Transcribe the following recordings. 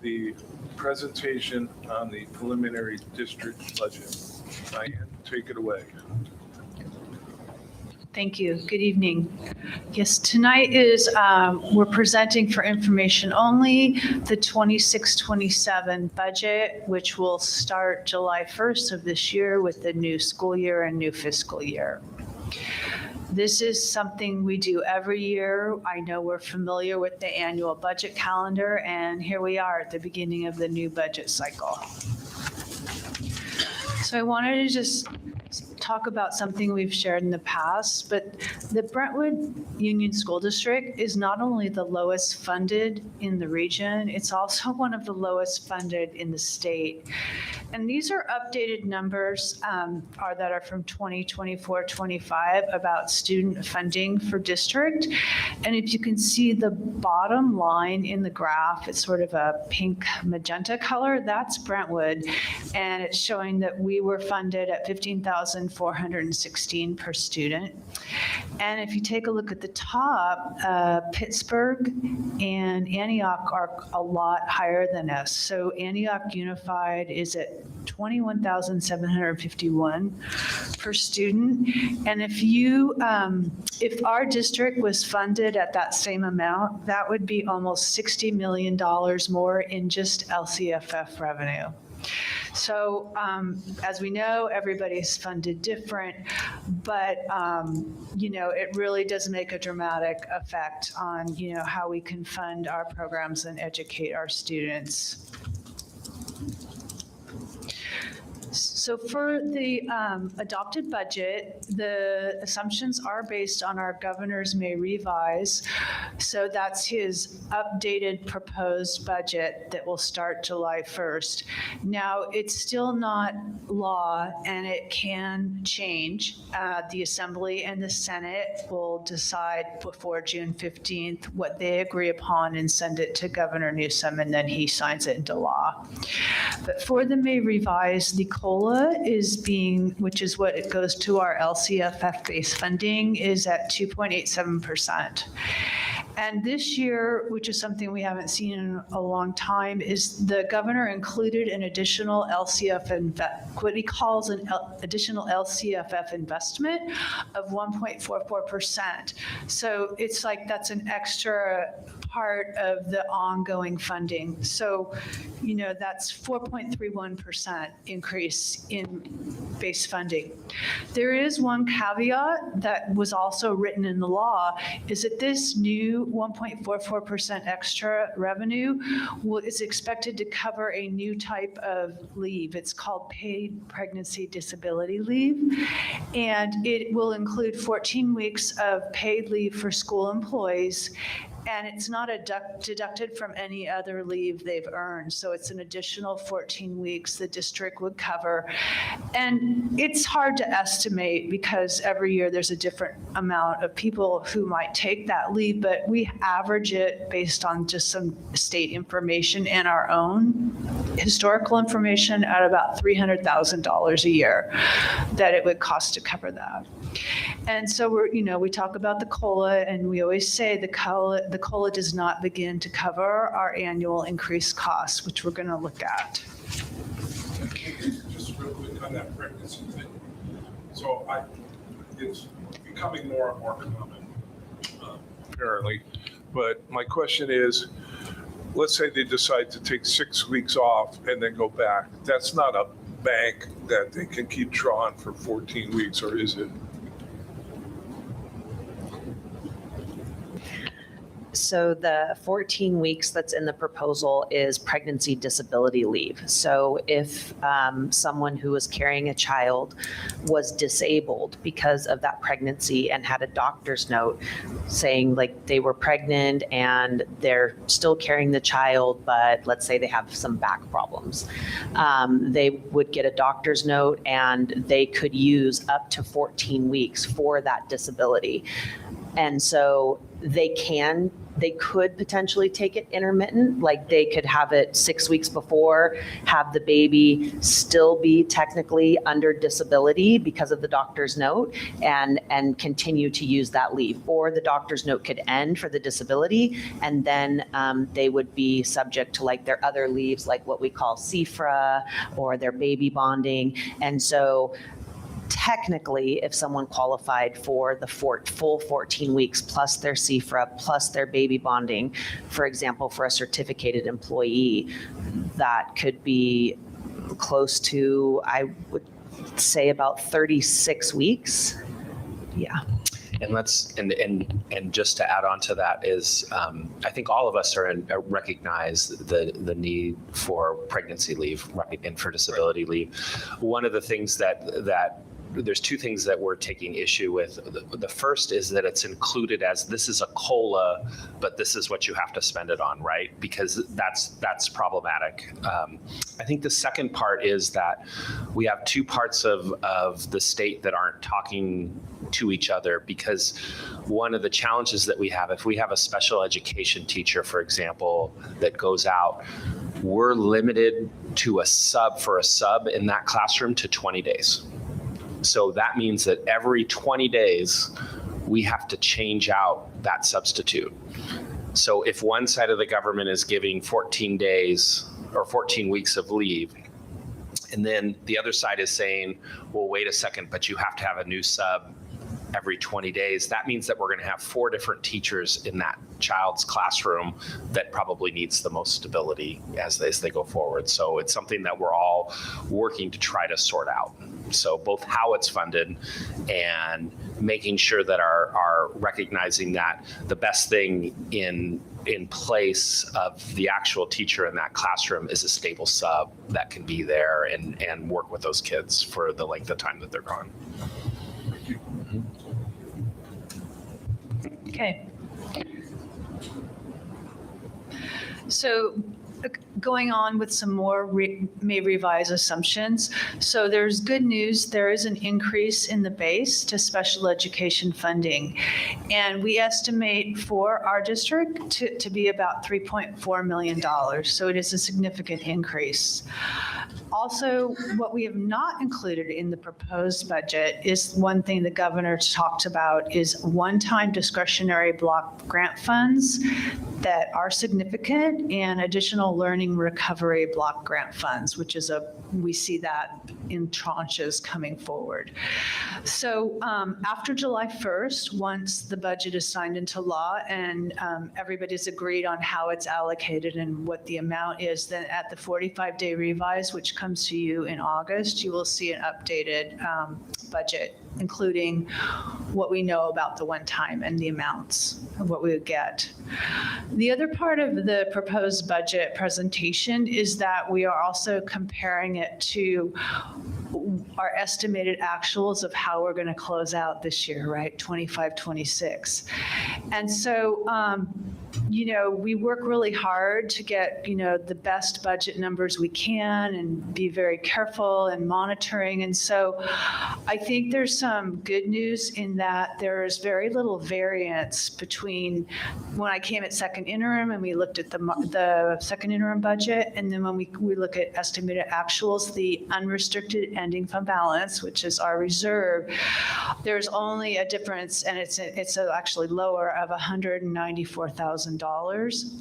the presentation on the preliminary district budget. Diane, take it away. Thank you. Good evening. Yes, tonight is, we're presenting for information only the 26-27 budget, which will start July 1st of this year with the new school year and new fiscal year. This is something we do every year. I know we're familiar with the annual budget calendar, and here we are at the beginning of the new budget cycle. So I wanted to just talk about something we've shared in the past, but the Brentwood Union School District is not only the lowest funded in the region, it's also one of the lowest funded in the state. And these are updated numbers that are from 2024-25 about student funding for district. And if you can see the bottom line in the graph, it's sort of a pink magenta color, that's Brentwood. And it's showing that we were funded at $15,416 per student. And if you take a look at the top, Pittsburgh and Antioch are a lot higher than us. So Antioch Unified is at $21,751 per student. And if our district was funded at that same amount, that would be almost $60 million more in just LCFF revenue. So as we know, everybody's funded different, but it really does make a dramatic effect on how we can fund our programs and educate our students. So for the adopted budget, the assumptions are based on our governor's May revise. So that's his updated proposed budget that will start July 1st. Now, it's still not law and it can change. The Assembly and the Senate will decide before June 15th what they agree upon and send it to Governor Newsom, and then he signs it into law. But for the May revise, the COLA which is what it goes to our LCFF-based funding, is at 2.87%. And this year, which is something we haven't seen in a long time, is the governor included an additional what he calls an additional LCFF investment of 1.44%. So it's like that's an extra part of the ongoing funding. So, that's 4.31% increase in base funding. There is one caveat that was also written in the law, is that this new 1.44% extra revenue is expected to cover a new type of leave. It's called paid pregnancy disability leave, and it will include 14 weeks of paid leave for school employees, and it's not deducted from any other leave they've earned. So it's an additional 14 weeks the district would cover. And it's hard to estimate because every year there's a different amount of people who might take that leave, but we average it based on just some state information and our own historical information at about $300,000 a year that it would cost to cover that. And so we talk about the COLA, and we always say the COLA does not begin to cover our annual increased costs, which we're going to look at. Just real quick on that pregnancy thing. So it's becoming more and more common, apparently. But my question is, let's say they decide to take 6 weeks off and then go back. That's not a bank that they can keep drawing for 14 weeks, or is it? So the 14 weeks that's in the proposal is pregnancy disability leave. So if someone who was carrying a child was disabled because of that pregnancy and had a doctor's note saying like they were pregnant and they're still carrying the child, but let's say they have some back problems, they would get a doctor's note and they could use up to 14 weeks for that disability. And so they can They could potentially take it intermittent, like they could have it 6 weeks before, have the baby still be technically under disability because of the doctor's note, and continue to use that leave. Or the doctor's note could end for the disability, and then they would be subject to like their other leaves, like what we call CFRA or their baby bonding. And so technically, if someone qualified for the full 14 weeks plus their CFRA plus their baby bonding, for example, for a certificated employee, that could be close to, I would say, about 36 weeks. Yeah. And and just to add on to that is, I think all of us recognize the need for pregnancy leave, right, and for disability leave. One of the things that there's two things that we're taking issue with. The first is that it's included as this is a COLA, but this is what you have to spend it on, right? Because that's problematic. I think the second part is that we have two parts of the state that aren't talking to each other, because one of the challenges that we have, if we have a special education teacher, for example, that goes out, we're limited to a sub in that classroom to 20 days. So that means that every 20 days, we have to change out that substitute. So if one side of the government is giving 14 days or 14 weeks of leave, and then the other side is saying, well, wait a second, but you have to have a new sub every 20 days, that means that we're going to have 4 different teachers in that child's classroom that probably needs the most stability as they go forward. So it's something that we're all working to try to sort out. So both how it's funded and making sure that are recognizing that the best thing in place of the actual teacher in that classroom is a stable sub that can be there and work with those kids for the length of time that they're gone. Okay. So going on with some more may revise assumptions. So there's good news. There is an increase in the base to special education funding. And we estimate for our district to be about $3.4 million. So it is a significant increase. Also, what we have not included in the proposed budget is one thing the governor talked about is one-time discretionary block grant funds that are significant and additional learning recovery block grant funds, which is we see that in tranches coming forward. So after July 1st, once the budget is signed into law and everybody's agreed on how it's allocated and what the amount is, then at the 45-day revise, which comes to you in August, you will see an updated budget, including what we know about the one-time and the amounts of what we would get. The other part of the proposed budget presentation is that we are also comparing it to our estimated actuals of how we're going to close out this year, right? 25, 26. And so, we work really hard to get, the best budget numbers we can and be very careful and monitoring. And so I think there's some good news in that there is very little variance between when I came at second interim and we looked at the second interim budget, and then when we look at estimated actuals, the unrestricted ending fund balance, which is our reserve, there's only a difference, and it's actually lower, of $194,000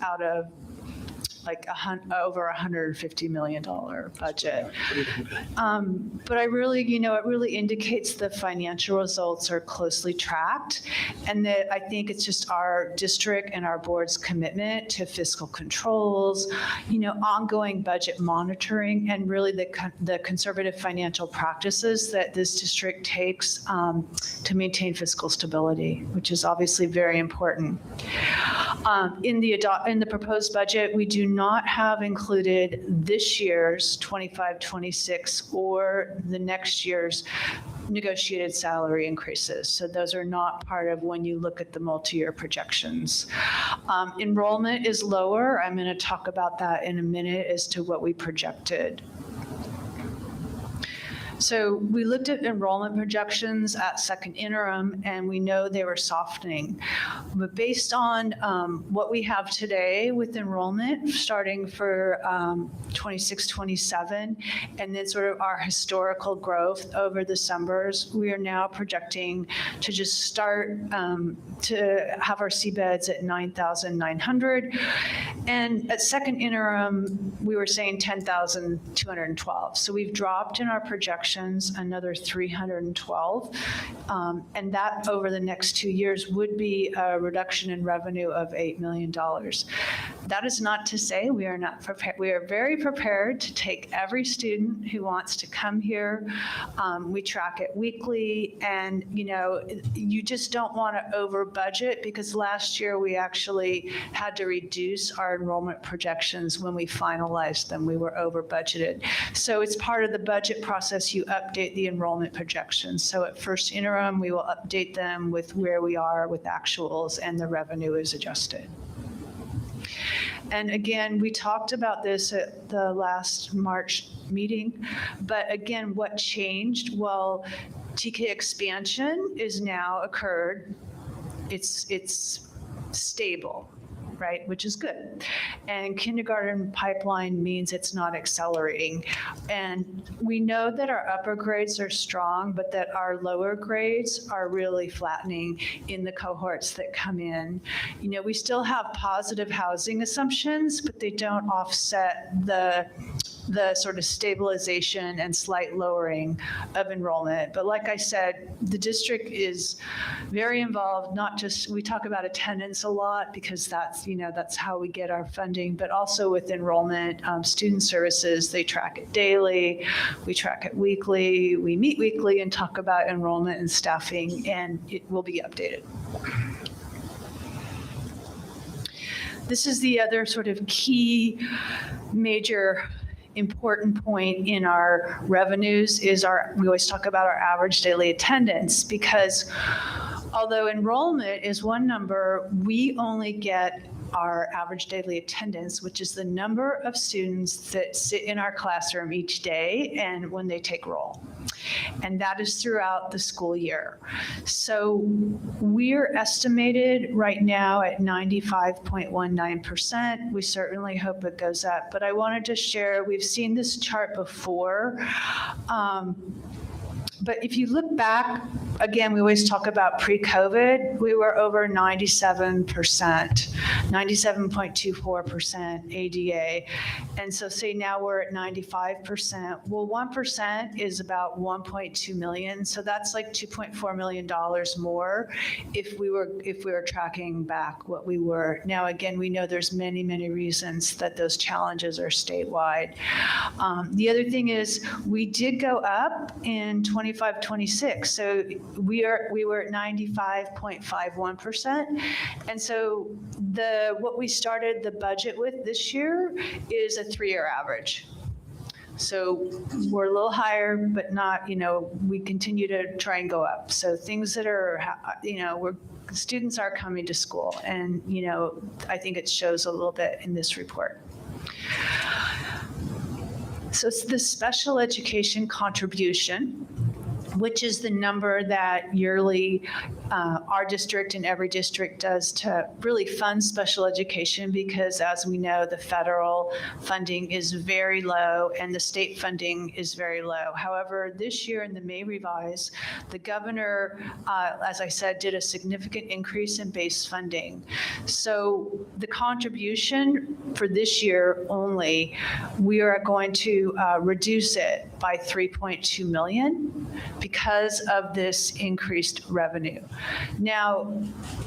out of over $150 million budget. But I really, it really indicates the financial results are closely tracked, and that I think it's just our district and our board's commitment to fiscal controls, ongoing budget monitoring, and really the conservative financial practices that this district takes to maintain fiscal stability, which is obviously very important. In the proposed budget, we do not have included this year's 25-26 or the next year's negotiated salary increases. So those are not part of when you look at the multi-year projections. Enrollment is lower. I'm going to talk about that in a minute as to what we projected. So we looked at enrollment projections at second interim, and we know they were softening. But based on what we have today with enrollment, starting for 26, 27, and then sort of our historical growth over the summers, we are now projecting to just start to have our seabeds at 9,900. And at second interim, we were saying 10,212. So we've dropped in our projections another 312. And that over the next 2 years would be a reduction in revenue of $8 million. That is not to say we are not prepared. We are very prepared to take every student who wants to come here. We track it weekly, and you just don't want to over budget, because last year we actually had to reduce our enrollment projections when we finalized them. We were over budgeted. So it's part of the budget process. You update the enrollment projections. So at first interim, we will update them with where we are with actuals, and the revenue is adjusted. And again, we talked about this at the last March meeting, but again, what changed? Well, TK expansion is now occurred. It's stable, right, which is good. And kindergarten pipeline means it's not accelerating. And we know that our upper grades are strong, but that our lower grades are really flattening in the cohorts that come in. We still have positive housing assumptions, but they don't offset the sort of stabilization and slight lowering of enrollment. But like I said, the district is very involved, not just, we talk about attendance a lot because that's how we get our funding, but also with enrollment. Student services, they track it daily, we track it weekly, we meet weekly and talk about enrollment and staffing, and it will be updated. This is the other sort of key major important point in our revenues is we always talk about our average daily attendance, because although enrollment is one number, we only get our average daily attendance, which is the number of students that sit in our classroom each day and when they take roll. And that is throughout the school year. So we're estimated right now at 95.19%. We certainly hope it goes up. But I wanted to share, we've seen this chart before. But if you look back, again, we always talk about pre-COVID, we were over 97%, 97.24% ADA. And so say now we're at 95%. Well, 1% is about 1.2 million. So that's like $2.4 million more if we were tracking back what we were. Now, again, we know there's many, many reasons that those challenges are statewide. The other thing is we did go up in 25-26. So we were at 95.51%. And so what we started the budget with this year is a 3-year average. So we're a little higher, but not, we continue to try and go up. So things that are, students are coming to school, and, I think it shows a little bit in this report. So it's the special education contribution, which is the number that yearly our district and every district does to really fund special education, because as we know, the federal funding is very low and the state funding is very low. However, this year in the May revise, the governor, as I said, did a significant increase in base funding. So the contribution for this year only, we are going to reduce it by 3.2 million because of this increased revenue. Now,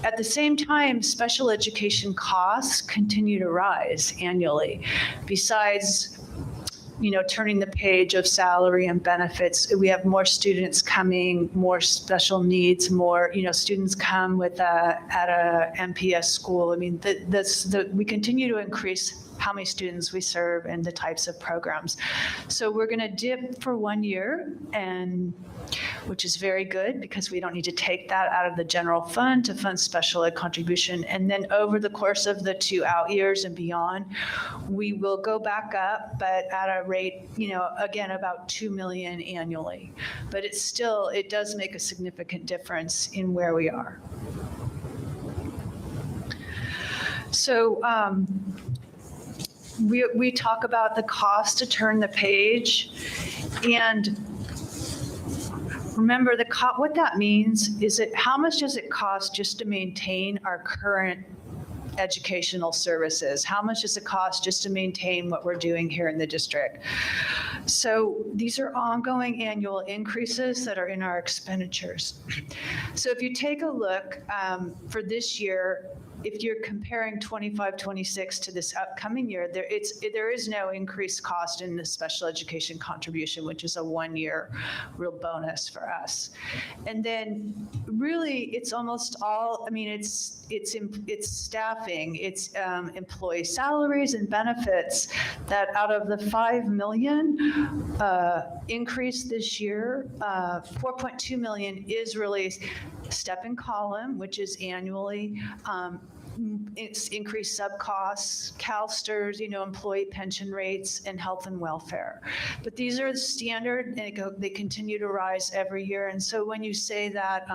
at the same time, special education costs continue to rise annually. Besides, turning the page of salary and benefits, we have more students coming, more special needs, more, students come at a MPS school. I mean, we continue to increase how many students we serve and the types of programs. So we're going to dip for 1 year, and which is very good because we don't need to take that out of the general fund to fund special ed contribution. And then over the course of the 2 out years and beyond, we will go back up, but at a rate, again, about 2 million annually. But it's still, it does make a significant difference in where we are. So we talk about the cost to turn the page, and remember what that means is how much does it cost just to maintain our current educational services? How much does it cost just to maintain what we're doing here in the district? So these are ongoing annual increases that are in our expenditures. So if you take a look for this year, if you're comparing 25-26 to this upcoming year, there is no increased cost in the special education contribution, which is a 1-year real bonus for us. And then really it's almost all, it's staffing, it's employee salaries and benefits that out of the 5 million increase this year, 4.2 million is really step and column, which is annually. It's increased sub costs, CalSTRS, employee pension rates, and health and welfare. But these are the standard, and they continue to rise every year. And so when you say that,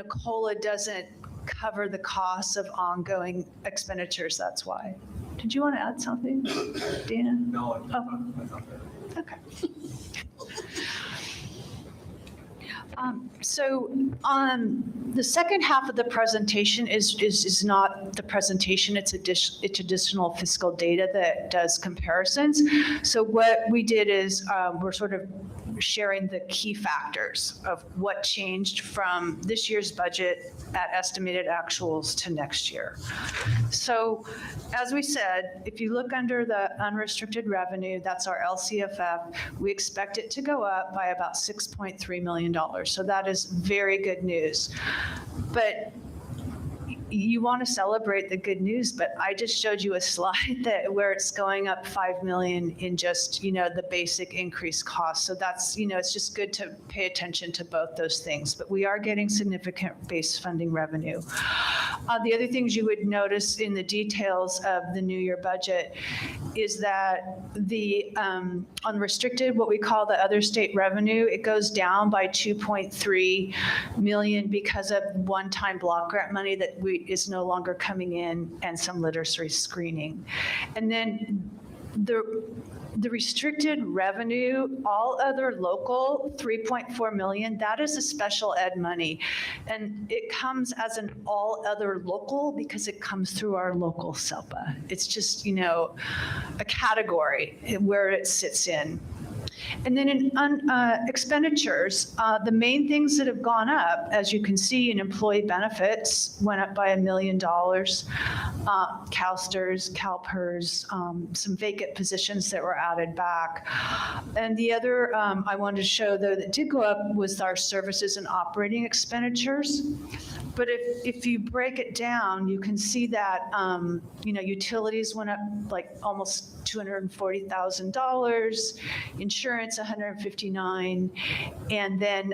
COLA doesn't cover the costs of ongoing expenditures, that's why. Did you want to add something, Dana? No. Oh. Okay. So the second half of the presentation is not the presentation, it's additional fiscal data that does comparisons. So what we did is we're sort of sharing the key factors of what changed from this year's budget at estimated actuals to next year. So as we said, if you look under the unrestricted revenue, that's our LCFF, we expect it to go up by about $6.3 million. So that is very good news. But you want to celebrate the good news, but I just showed you a slide where it's going up 5 million in just, the basic increased cost. So that's, it's just good to pay attention to both those things, but we are getting significant base funding revenue. The other things you would notice in the details of the new year budget is that the unrestricted, what we call the other state revenue, it goes down by 2.3 million because of one-time block grant money that is no longer coming in, and some literacy screening. And then the restricted revenue, all other local, 3.4 million, that is a special ed money. And it comes as an all other local because it comes through our local SELPA. It's just, a category where it sits in. And then in expenditures, the main things that have gone up, as you can see in employee benefits, went up by $1 million. CalSTRS, CalPERS, some vacant positions that were added back. And the other I wanted to show, though, that did go up was our services and operating expenditures. But if you break it down, you can see that, utilities went up like almost $240,000, insurance $159,000, and then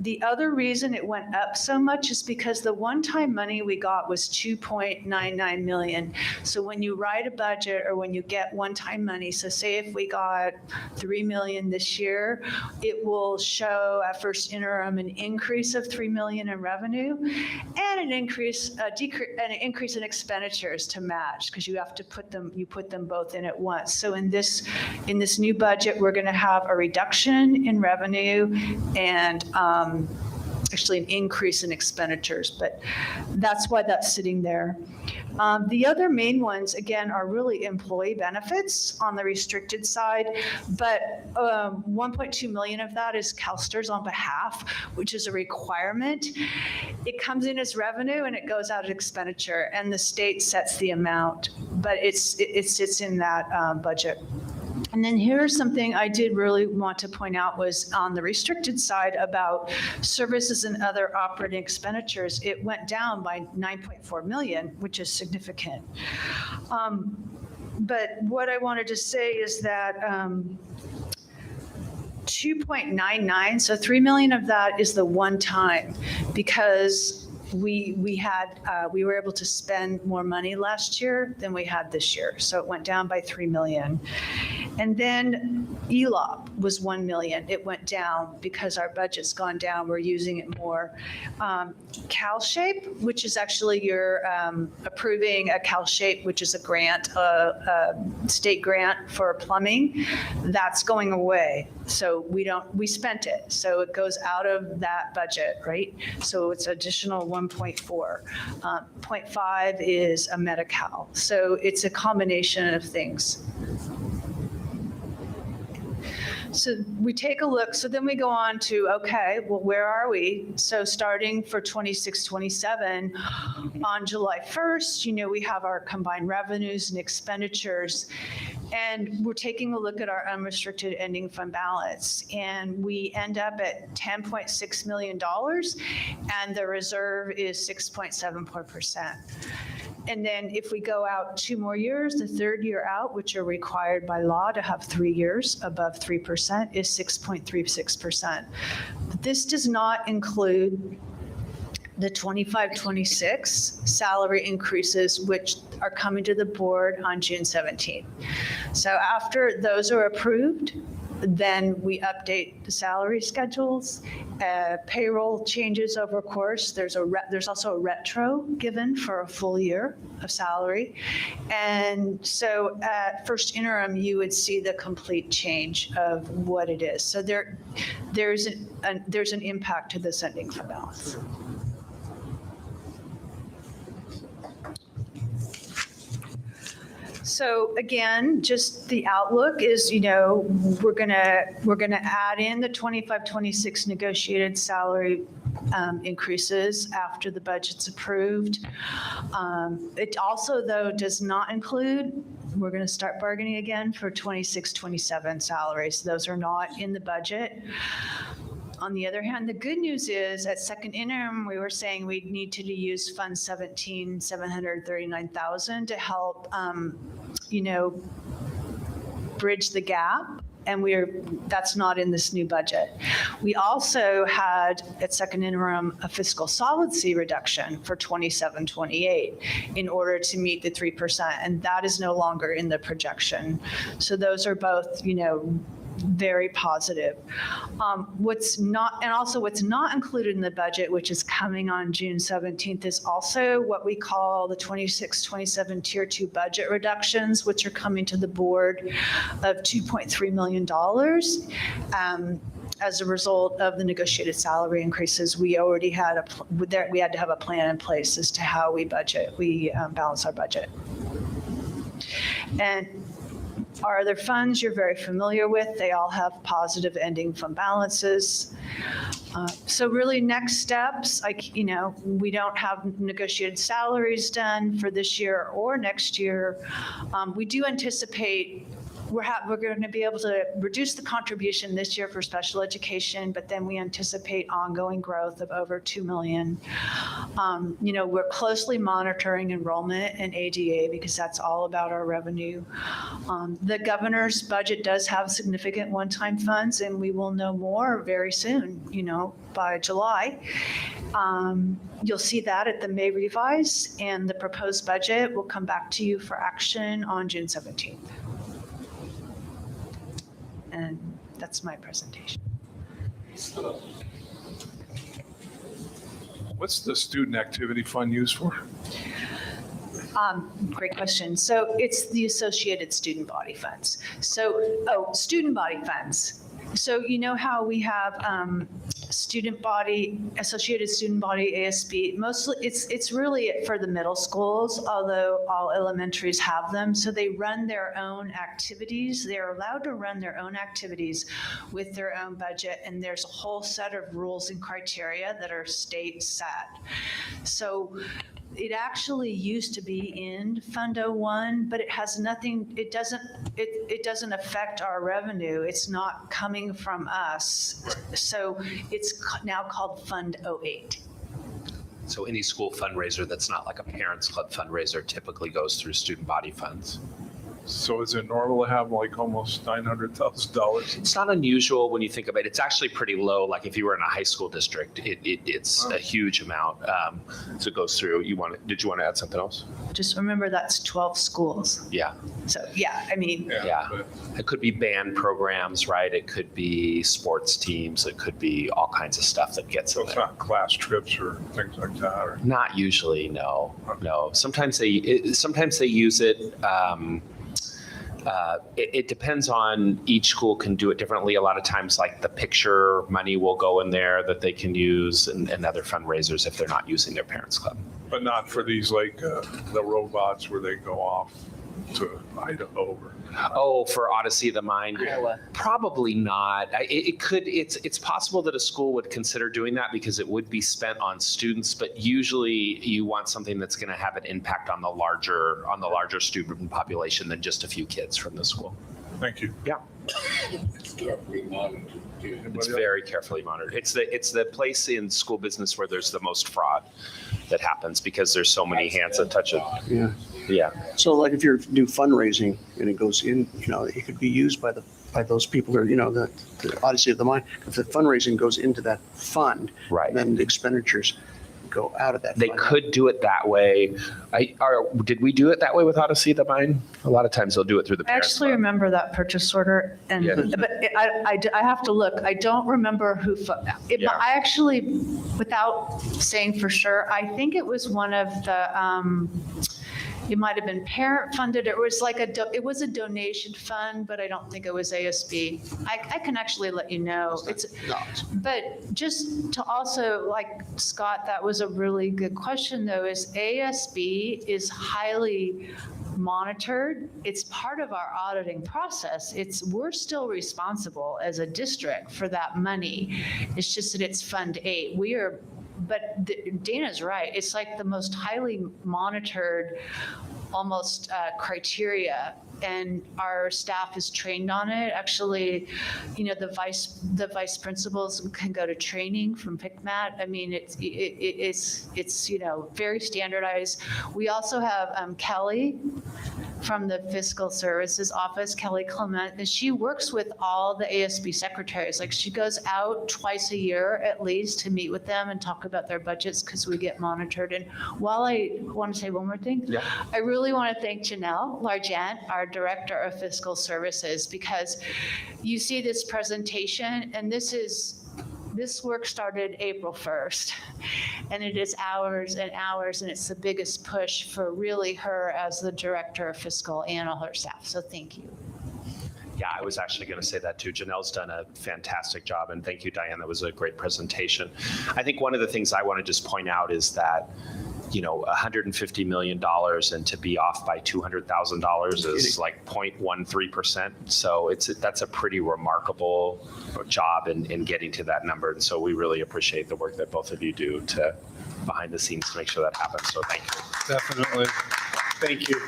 the other reason it went up so much is because the one-time money we got was $2.99 million. So when you write a budget or when you get one-time money, so say if we got $3 million this year, it will show at first interim an increase of $3 million in revenue and an increase in expenditures to match, because you have to put them both in at once. So in this new budget, we're going to have a reduction in revenue and actually an increase in expenditures, but that's why that's sitting there. The other main ones, again, are really employee benefits on the restricted side, but 1.2 million of that is CalSTRS on behalf, which is a requirement. It comes in as revenue and it goes out as expenditure, and the state sets the amount, but it sits in that budget. And then here's something I did really want to point out was on the restricted side about services and other operating expenditures, it went down by 9.4 million, which is significant. But what I wanted to say is that 2.99, so 3 million of that is the one time, because we were able to spend more money last year than we had this year. So it went down by 3 million. And then ELOP was 1 million. It went down because our budget's gone down. We're using it more. CalShape, which is actually you're approving a CalShape, which is a grant, a state grant for plumbing, that's going away. So we spent it. So it goes out of that budget, right? So it's additional 1.4. 0.5 is a Medi-Cal. So it's a combination of things. So we take a look, so then we go on to, okay, well, where are we? So starting for 26-27, on July 1st, we have our combined revenues and expenditures, and we're taking a look at our unrestricted ending fund balance, and we end up at $10.6 million, and the reserve is 6.74%. And then if we go out 2 more years, the third year out, which are required by law to have 3 years above 3%, is 6.36%. This does not include the 25-26 salary increases, which are coming to the board on June 17th. So after those are approved, then we update the salary schedules, payroll changes over course. There's also a retro given for a full year of salary. And so at first interim, you would see the complete change of what it is. So there's an impact to this ending fund balance. So again, just the outlook is, we're gonna add in the 25-26 negotiated salary increases after the budget's approved. It also, though, does not include, we're going to start bargaining again for 26-27 salaries. Those are not in the budget. On the other hand, the good news is at second interim, we were saying we need to use Fund 17, 739,000 to help, bridge the gap. And that's not in this new budget. We also had at second interim a fiscal solvency reduction for 27-28 in order to meet the 3%, and that is no longer in the projection. So those are both, very positive. What's not included in the budget, which is coming on June 17th, is also what we call the 26-27 Tier 2 budget reductions, which are coming to the board of $2.3 million. As a result of the negotiated salary increases, we already had we had to have a plan in place as to how we balance our budget. And our other funds you're very familiar with, they all have positive ending fund balances. So really next steps, we don't have negotiated salaries done for this year or next year. We do anticipate we're going to be able to reduce the contribution this year for special education, but then we anticipate ongoing growth of over 2 million. We're closely monitoring enrollment in ADA because that's all about our revenue. The governor's budget does have significant one-time funds, and we will know more very soon, by July. You'll see that at the May revise, and the proposed budget will come back to you for action on June 17th. And that's my presentation. What's the student activity fund used for? Great question. So it's the associated student body funds. Student body funds. So how we have associated student body, ASB, mostly it's really for the middle schools, although all elementaries have them. So they run their own activities. They're allowed to run their own activities with their own budget, and there's a whole set of rules and criteria that are state set. So it actually used to be in Fund 01, but it has nothing, it doesn't affect our revenue. It's not coming from us. So it's now called Fund 08. So any school fundraiser that's not like a parents club fundraiser typically goes through student body funds. So is it normal to have like almost $900,000? It's not unusual when you think about it. It's actually pretty low. Like if you were in a high school district, it's a huge amount. So it goes through. Did you want to add something else? Just remember that's 12 schools. Yeah. So, yeah, I mean, Yeah. but- It could be band programs, right? It could be sports teams. It could be all kinds of stuff that gets So in it's there. not class trips or things like that, or? Not usually, no. Sometimes they use it. It depends on each school can do it differently. A lot of times, like the picture money will go in there that they can use, and other fundraisers if they're not using their parents club. But not for these like the robots where they go off to Idaho or. Oh, for Odyssey of the Mind? Probably not. It's possible that a school would consider doing that because it would be spent on students, but usually you want something that's going to have an impact on the larger student population than just a few kids from the school. Thank you. Yeah. It's carefully monitored too. It's very carefully monitored. It's the place in school business where there's the most fraud that happens because there's so many hands that touch it. Yeah. Yeah. So like if you're do fundraising and it goes in, it could be used by those people or, the Odyssey of the Mind. If the fundraising goes into that fund, Right. then the expenditures go out of that They fund. could do it that way. Did we do it that way with Odyssey of the Mind? A lot of times they'll do it through the I parents actually club. remember that purchase order, and Yeah. but I have to look. I don't remember who. Yeah. I actually, without saying for sure, I think it was one of the. It might have been parent funded. It was like it was a donation fund, but I don't think it was ASB. I can actually let you know. But just to also, like Scott, that was a really good question though, is ASB is highly monitored. It's part of our auditing process. We're still responsible as a district for that money. It's just that it's Fund 8. But Dana's right. It's like the most highly monitored, almost criteria, and our staff is trained on it. Actually, the vice principals can go to training from PICMAT. I mean, it's very standardized. We also have Kelly from the Fiscal Services Office, Kelly Clement, and she works with all the ASB secretaries. Like she goes out twice a year at least to meet with them and talk about their budgets because we get monitored. And while I want to say one more thing, Yeah. I really want to thank Janelle Largent, our Director of Fiscal Services, because you see this presentation, and this work started April 1st, and it is hours and hours, and it's the biggest push for really her as the Director of Fiscal and all her staff. So thank you. Yeah, I was actually going to say that too. Janelle's done a fantastic job, and thank you, Diane. That was a great presentation. I think one of the things I want to just point out is that, $150 million and to be off by $200,000 is like 0.13%. So that's a pretty remarkable job in getting to that number. And so we really appreciate the work that both of you do behind the scenes to make sure that happens. So thank you. Definitely. Thank you.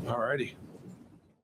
All righty.